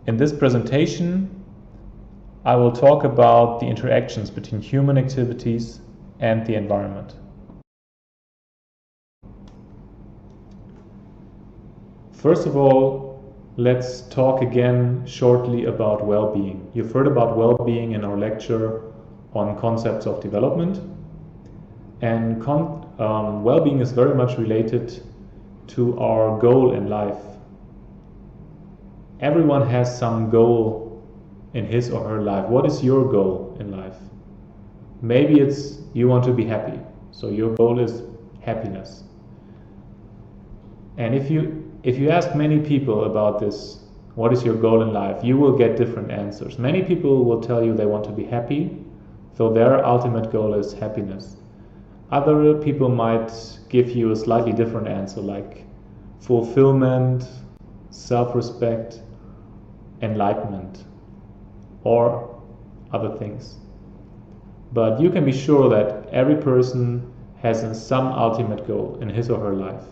In this presentation, I will talk about the interactions between human activities and the environment. First of all, let's talk again shortly about well-being. You've heard about well-being in our lecture on concepts of development, and well-being is very much related to our goal in life. Everyone has some goal in his or her life. What is your goal in life? Maybe it's you want to be happy, so your goal is happiness. And if you ask many people about this, what is your goal in life, you will get different answers. Many people will tell you they want to be happy, so their ultimate goal is happiness. Other people might give you a slightly different answer, like fulfillment, self-respect, enlightenment, or other things. But you can be sure that every person has some ultimate goal in his or her life.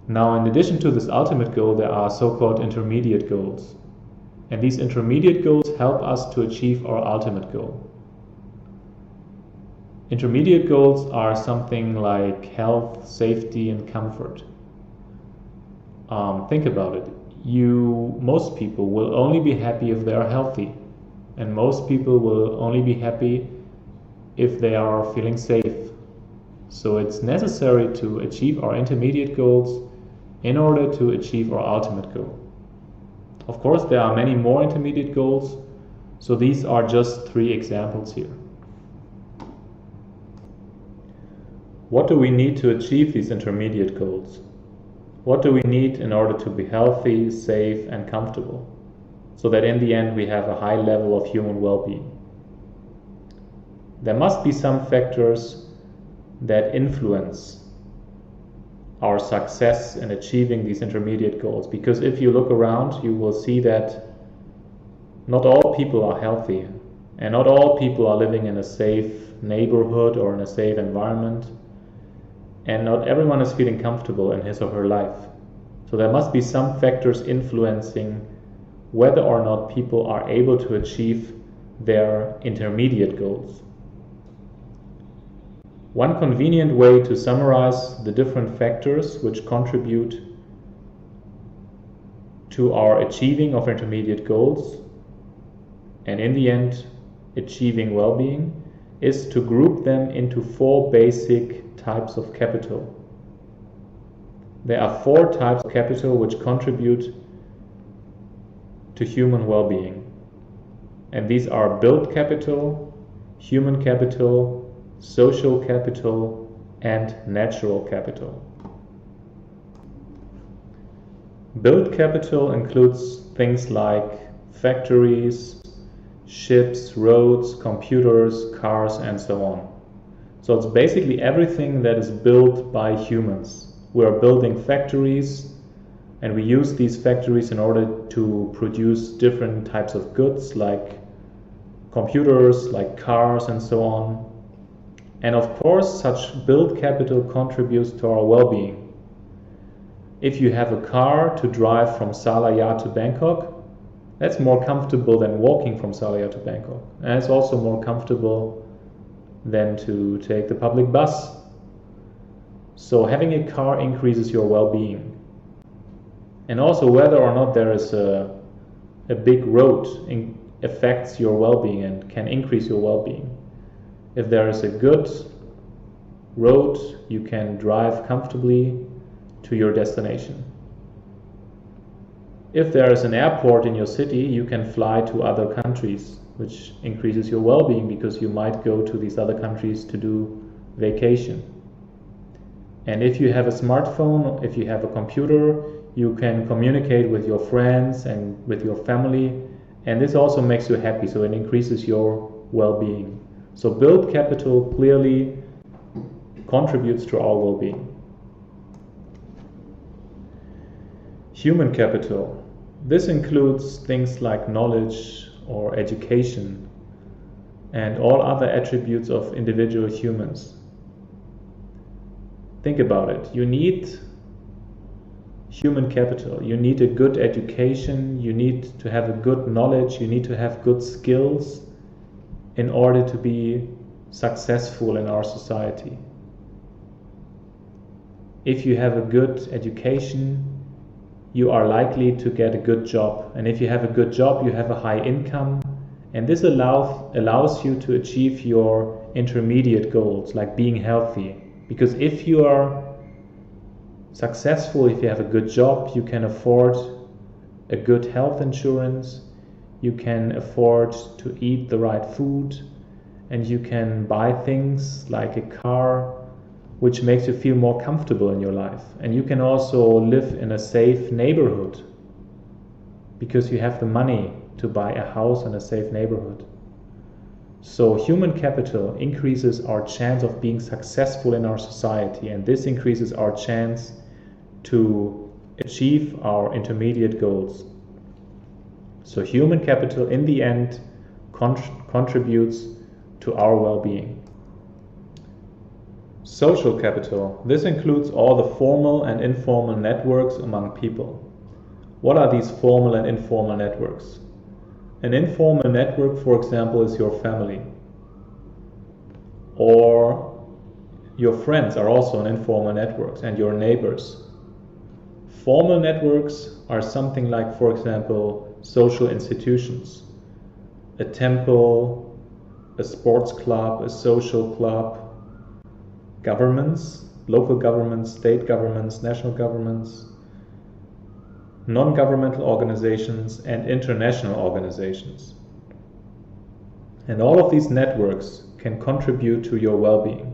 Now, in addition to this ultimate goal, there are so-called intermediate goals. And these intermediate goals help us to achieve our ultimate goal. Intermediate goals are something like health, safety, and comfort. Think about it. Most people will only be happy if they are healthy. And most people will only be happy if they are feeling safe. So it's necessary to achieve our intermediate goals in order to achieve our ultimate goal. Of course, there are many more intermediate goals, so these are just 3 examples here. What do we need to achieve these intermediate goals? What do we need in order to be healthy, safe, and comfortable, so that in the end we have a high level of human well-being? There must be some factors that influence our success in achieving these intermediate goals, because if you look around, you will see that not all people are healthy, and not all people are living in a safe neighborhood or in a safe environment, and not everyone is feeling comfortable in his or her life. So there must be some factors influencing whether or not people are able to achieve their intermediate goals. One convenient way to summarize the different factors which contribute to our achieving of intermediate goals, and in the end achieving well-being, is to group them into 4 basic types of capital. There are 4 types of capital which contribute to human well-being, and these are built capital, human capital, social capital, and natural capital. Built capital includes things like factories, ships, roads, computers, cars, and so on. So it's basically everything that is built by humans. We are building factories, and we use these factories in order to produce different types of goods like computers, like cars, and so on. And of course, such built capital contributes to our well-being. If you have a car to drive from Salaya to Bangkok, that's more comfortable than walking from Salaya to Bangkok. And it's also more comfortable than to take the public bus. So having a car increases your well-being. And also whether or not there is a big road affects your well-being and can increase your well-being. If there is a good road, you can drive comfortably to your destination. If there is an airport in your city, you can fly to other countries, which increases your well-being because you might go to these other countries to do vacation. And if you have a smartphone, if you have a computer, you can communicate with your friends and with your family, and this also makes you happy, so it increases your well-being. So built capital clearly contributes to our well-being. Human capital. This includes things like knowledge or education and all other attributes of individual humans. Think about it. You need human capital. You need a good education, you need to have a good knowledge, you need to have good skills in order to be successful in our society. If you have a good education, you are likely to get a good job. And if you have a good job, you have a high income. And this allows you to achieve your intermediate goals, like being healthy. Because if you are successful, if you have a good job, you can afford a good health insurance, you can afford to eat the right food, and you can buy things like a car, which makes you feel more comfortable in your life. And you can also live in a safe neighborhood because you have the money to buy a house in a safe neighborhood. So human capital increases our chance of being successful in our society, and this increases our chance to achieve our intermediate goals. So human capital in the end contributes to our well-being. Social capital. This includes all the formal and informal networks among people. What are these formal and informal networks? An informal network, for example, is your family. Or your friends are also an informal network, and your neighbors. Formal networks are something like, for example, social institutions. A temple, a sports club, a social club, governments, local governments, state governments, national governments, non-governmental organizations, and international organizations. And all of these networks can contribute to your well-being.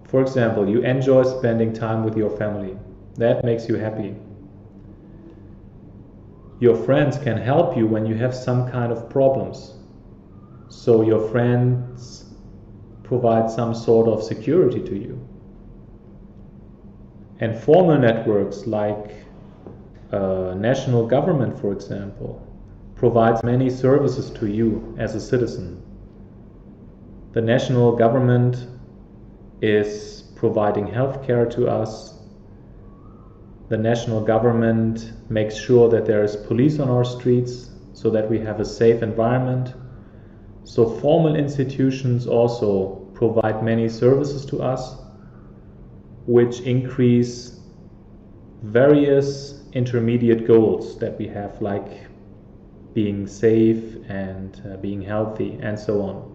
For example, you enjoy spending time with your family. That makes you happy. Your friends can help you when you have some kind of problems. So your friends provide some sort of security to you. And formal networks like national government, for example, provides many services to you as a citizen. The national government is providing healthcare to us. The national government makes sure that there is police on our streets so that we have a safe environment. So formal institutions also provide many services to us, which increase various intermediate goals that we have, like being safe and being healthy and so on.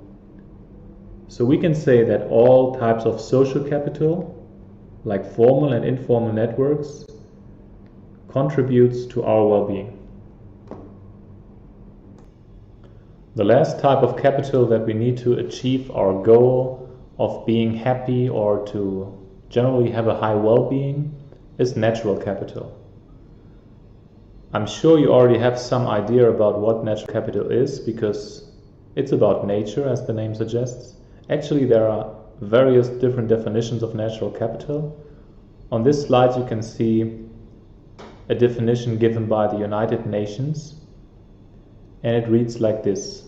So we can say that all types of social capital, like formal and informal networks, contributes to our well-being. The last type of capital that we need to achieve our goal of being happy or to generally have a high well-being is natural capital. I'm sure you already have some idea about what natural capital is, because it's about nature, as the name suggests. Actually, there are various different definitions of natural capital. On this slide you can see a definition given by the United Nations, and it reads like this: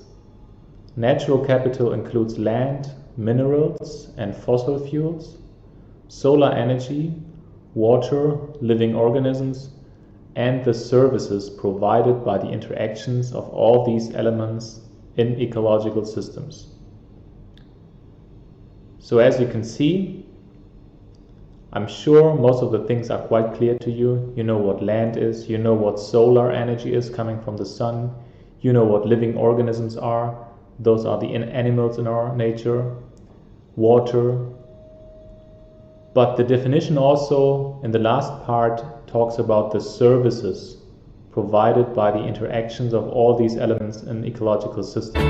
natural capital includes land, minerals and fossil fuels, solar energy, water, living organisms, and the services provided by the interactions of all these elements in ecological systems. So as you can see, I'm sure most of the things are quite clear to you. You know what land is, you know what solar energy is coming from the sun, you know what living organisms are, those are the animals in our nature, water. But the definition also in the last part talks about the services provided by the interactions of all these elements in ecological systems.